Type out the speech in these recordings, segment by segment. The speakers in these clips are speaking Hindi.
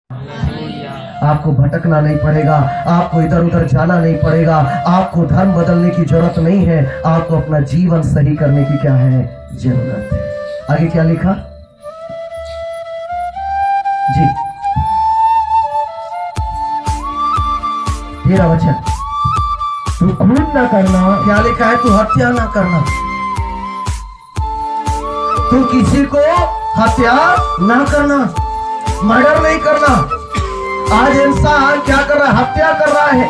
आपको भटकना नहीं पड़ेगा, आपको इधर उधर जाना नहीं पड़ेगा, आपको धर्म बदलने की जरूरत नहीं है। आपको अपना जीवन सही करने की क्या है, जरूरत है। आगे क्या लिखा जी, 13 वचन, तू खून ना करना। क्या लिखा है, तू हत्या ना करना, तू किसी को हत्या ना करना, मर्डर नहीं करना। आज इंसान क्या कर रहा है, हत्या कर रहा है।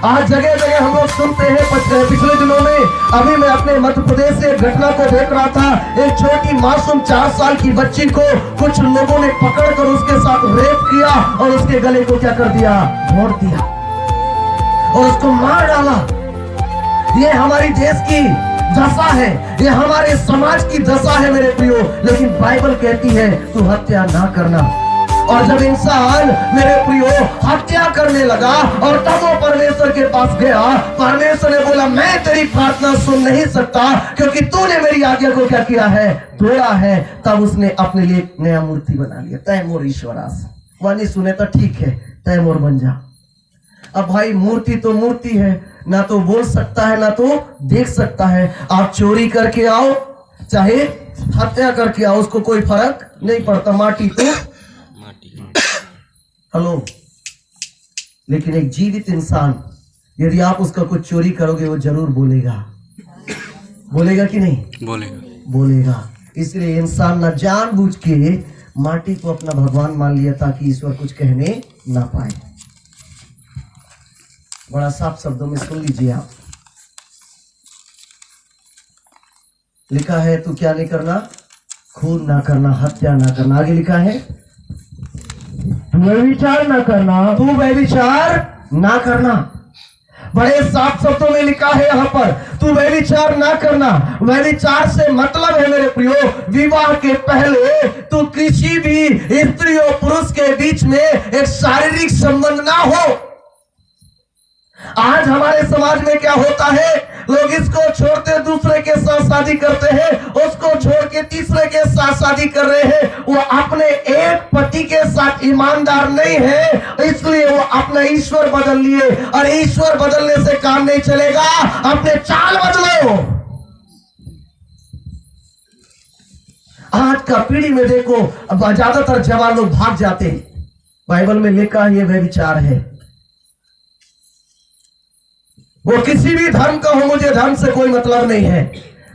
आज जगह जगह हम लोग सुनते हैं। पिछले दिनों में अभी मैं अपने मध्य प्रदेश से एक घटना को देख रहा था। एक छोटी मासूम 4 साल की बच्ची को कुछ लोगों ने पकड़कर उसके साथ रेप किया और उसके गले को क्या कर दिया, मोड़ दिया और उसको मार डाला। ये हमारी देश की दशा है, ये हमारे समाज की दशा है मेरे प्रियो। लेकिन बाइबल कहती है तू हत्या ना करना। और जब इंसान मेरे प्रियो हत्या करने लगा और तब वो परमेश्वर के पास गया, परमेश्वर ने बोला मैं तेरी प्रार्थना सुन नहीं सकता क्योंकि तूने मेरी आज्ञा को क्या किया है, तोड़ा है। तब उसने अपने लिए एक नया मूर्ति बना लिया, तैमूर ईश्वरास। वह नहीं सुने तो ठीक है, तैमूर बन जा। अब भाई मूर्ति तो मूर्ति है, ना तो बोल सकता है ना तो देख सकता है। आप चोरी करके आओ चाहे हत्या करके आओ, उसको कोई फर्क नहीं पड़ता, माटी तो हेलो। लेकिन एक जीवित इंसान, यदि आप उसका कुछ चोरी करोगे वो जरूर बोलेगा, बोलेगा कि नहीं, बोलेगा। इसलिए इंसान न जानबूझ के माटी को अपना भगवान मान लिया ताकि ईश्वर कुछ कहने ना पाए। बड़ा साफ शब्दों में सुन लीजिए आप, लिखा है तू क्या नहीं करना, खून ना करना, हत्या ना करना। आगे लिखा है तू व्यभिचार ना करना, तू व्यभिचार ना करना। बड़े साफ शब्दों में लिखा है यहाँ पर तू व्यभिचार ना करना। व्यभिचार से मतलब है मेरे प्रियो, विवाह के पहले तू किसी भी स्त्री और पुरुष के बीच में एक शारीरिक संबंध ना हो। आज हमारे समाज में क्या होता है, लोग इसको छोड़ते दूसरे के साथ शादी करते हैं, उसको छोड़ के तीसरे के साथ शादी कर रहे हैं। वो अपने एक पति के साथ ईमानदार नहीं है, इसलिए वो अपना ईश्वर बदल लिए। और ईश्वर बदलने से काम नहीं चलेगा, अपने चाल बदलो। आज का पीढ़ी में देखो, अब ज्यादातर जवान लोग भाग जाते हैं। बाइबल में लिखा है ये व्यभिचार है। वो किसी भी धर्म का हो, मुझे धर्म से कोई मतलब नहीं है।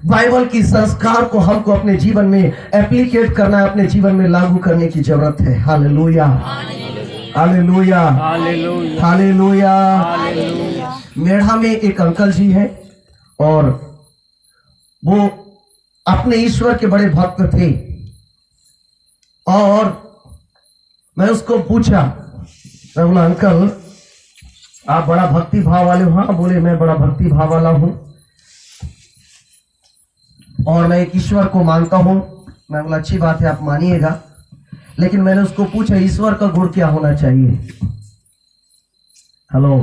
बाइबल की संस्कार को हमको अपने जीवन में एप्लीकेट करना है, अपने जीवन में लागू करने की जरूरत है। Hallelujah, hallelujah, hallelujah. मेढ़ा में एक अंकल जी हैं और वो अपने ईश्वर के बड़े भक्त थे। और मैं उसको पूछा, मैं बोला अंकल आप बड़ा भक्ति भाव वाले हो? हाँ। बोले मैं बड़ा भक्ति भाव वाला हूं और मैं एक ईश्वर को मानता हूं। मैं बोला अच्छी बात है, आप मानिएगा। लेकिन मैंने उसको पूछा ईश्वर का गुण क्या होना चाहिए। हेलो,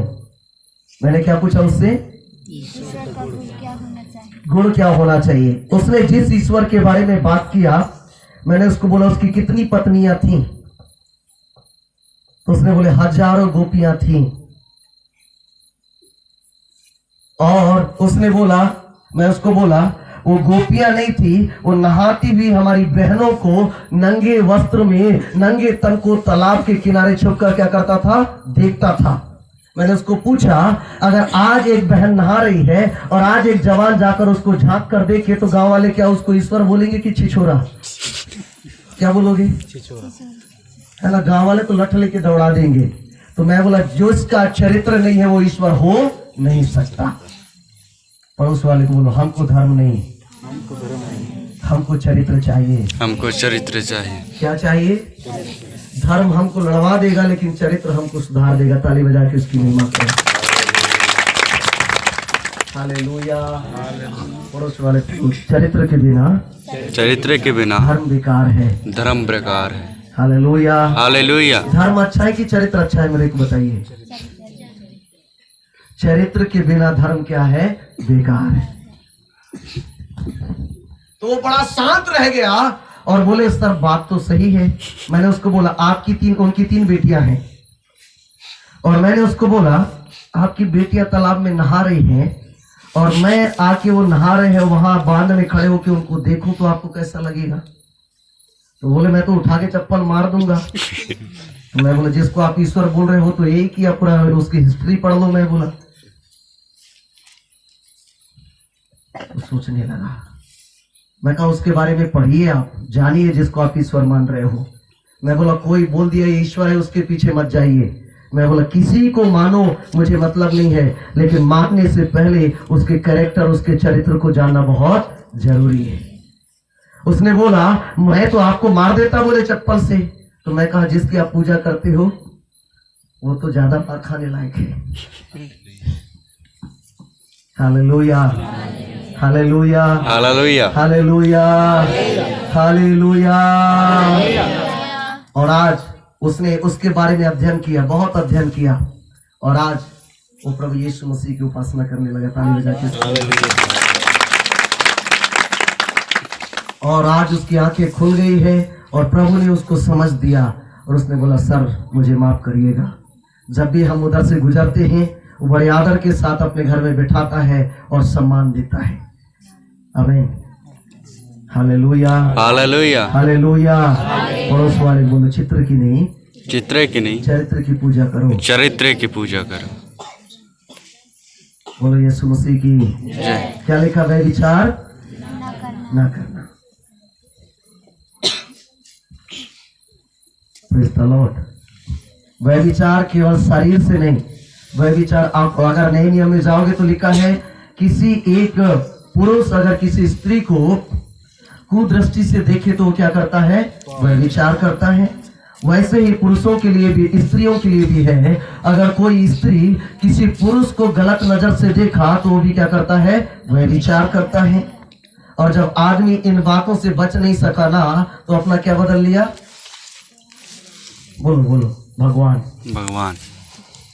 मैंने क्या पूछा उससे, ईश्वर का गुण क्या होना चाहिए, गुण क्या होना चाहिए। उसने जिस ईश्वर के बारे में बात किया, मैंने उसको बोला उसकी कितनी पत्नियां थी। तो उसने बोले हजारों गोपियां थी। और उसने बोला, मैं उसको बोला वो गोपियां नहीं थी, वो नहाती भी हमारी बहनों को नंगे वस्त्र में, नंगे तन को तालाब के किनारे छुपकर क्या करता था, देखता था। मैंने उसको पूछा अगर आज एक बहन नहा रही है और आज एक जवान जाकर उसको झांक कर देखे तो गांव वाले क्या उसको ईश्वर बोलेंगे कि छिछोरा? क्या बोलोगे? है ना, गांव वाले तो लठ लेके दौड़ा देंगे। तो मैं बोला जो इसका चरित्र नहीं है वो ईश्वर हो नहीं सकता। पड़ोस वाले को बोलो हमको धर्म नहीं, हमको चरित्र चाहिए, हमको चरित्र चाहिए। क्या चाहिए? धर्म हमको लड़वा देगा लेकिन चरित्र हमको सुधार देगा। ताली बजा के उसकी महिमा करें। हालेलुया। पड़ोस वाले, चरित्र के बिना धर्म बेकार है, धर्म बेकार है। Hallelujah, hallelujah. धर्म अच्छा है कि चरित्र अच्छा है? मेरे को बताइए। चरित्र के बिना धर्म क्या है? बेकार है। तो वो बड़ा शांत रह गया और बोले सर बात तो सही है। मैंने उसको बोला उनकी 3 बेटियां हैं, और मैंने उसको बोला आपकी बेटियां तालाब में नहा रही हैं और मैं आके वो नहा रहे हैं वहां बांध में खड़े होके उनको देखूं तो आपको कैसा लगेगा? तो बोले मैं तो उठा के चप्पल मार दूंगा। तो मैं बोला जिसको आप ईश्वर बोल रहे हो तो यही किया, पूरा उसकी हिस्ट्री पढ़ लो। मैं बोला तो सोचने लगा। मैं कहा उसके बारे में पढ़िए, आप जानिए जिसको आप ईश्वर मान रहे हो। मैं बोला कोई बोल दिया ये ईश्वर है उसके पीछे मत जाइए। मैं बोला किसी को मानो मुझे मतलब नहीं है, लेकिन मानने से पहले उसके कैरेक्टर उसके चरित्र को जानना बहुत जरूरी है। उसने बोला मैं तो आपको मार देता बोले चप्पल से। तो मैं कहा जिसकी आप पूजा करते हो वो तो ज्यादा मार खाने लायक है। Hallelujah, hallelujah, hallelujah, hallelujah, hallelujah. और आज उसने उसके बारे में अध्ययन किया, बहुत अध्ययन किया, और आज वो प्रभु यीशु मसीह की उपासना करने लगा। ताली बजा के। और आज उसकी आंखें खुल गई है और प्रभु ने उसको समझ दिया और उसने बोला सर मुझे माफ करिएगा। जब भी हम उधर से गुजरते हैं वो बड़े आदर के साथ अपने घर में बिठाता है और सम्मान देता है। आमीन, हालेलुया, हालेलुया, हालेलुया। पड़ोस वाले बोलो चित्र की नहीं चरित्र की पूजा करो, चरित्र की पूजा करो। बोलो यीशु मसीह की जय। क्या लिखा? व्यभिचार ना करना। Praise the Lord. व्यभिचार केवल शरीर से नहीं, व्यभिचार आप अगर नए नियम में जाओगे तो लिखा है किसी एक पुरुष अगर किसी स्त्री को कुदृष्टि से देखे तो वो क्या करता है? व्यभिचार करता है। वैसे ही पुरुषों के लिए भी, स्त्रियों के लिए भी है। अगर कोई स्त्री किसी पुरुष को गलत नजर से देखा तो वो भी क्या करता है? व्यभिचार करता है। और जब आदमी इन बातों से बच नहीं सका ना तो अपना क्या बदल लिया? बोलो बोलो, भगवान।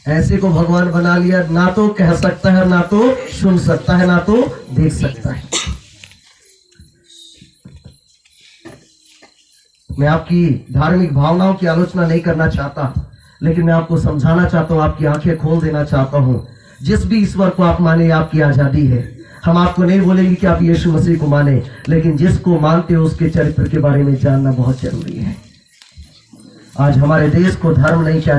ऐसे को भगवान बना लिया, ना तो कह सकता है, ना तो सुन सकता है, ना तो देख सकता है। मैं आपकी धार्मिक भावनाओं की आलोचना नहीं करना चाहता, लेकिन मैं आपको समझाना चाहता हूँ, आपकी आंखें खोल देना चाहता हूँ। जिस भी ईश्वर को आप माने आपकी आजादी है। हम आपको नहीं बोलेंगे कि आप यीशु मसीह को माने, लेकिन जिसको मानते हो उसके चरित्र के बारे में जानना बहुत जरूरी है। आज हमारे देश को धर्म नहीं क्या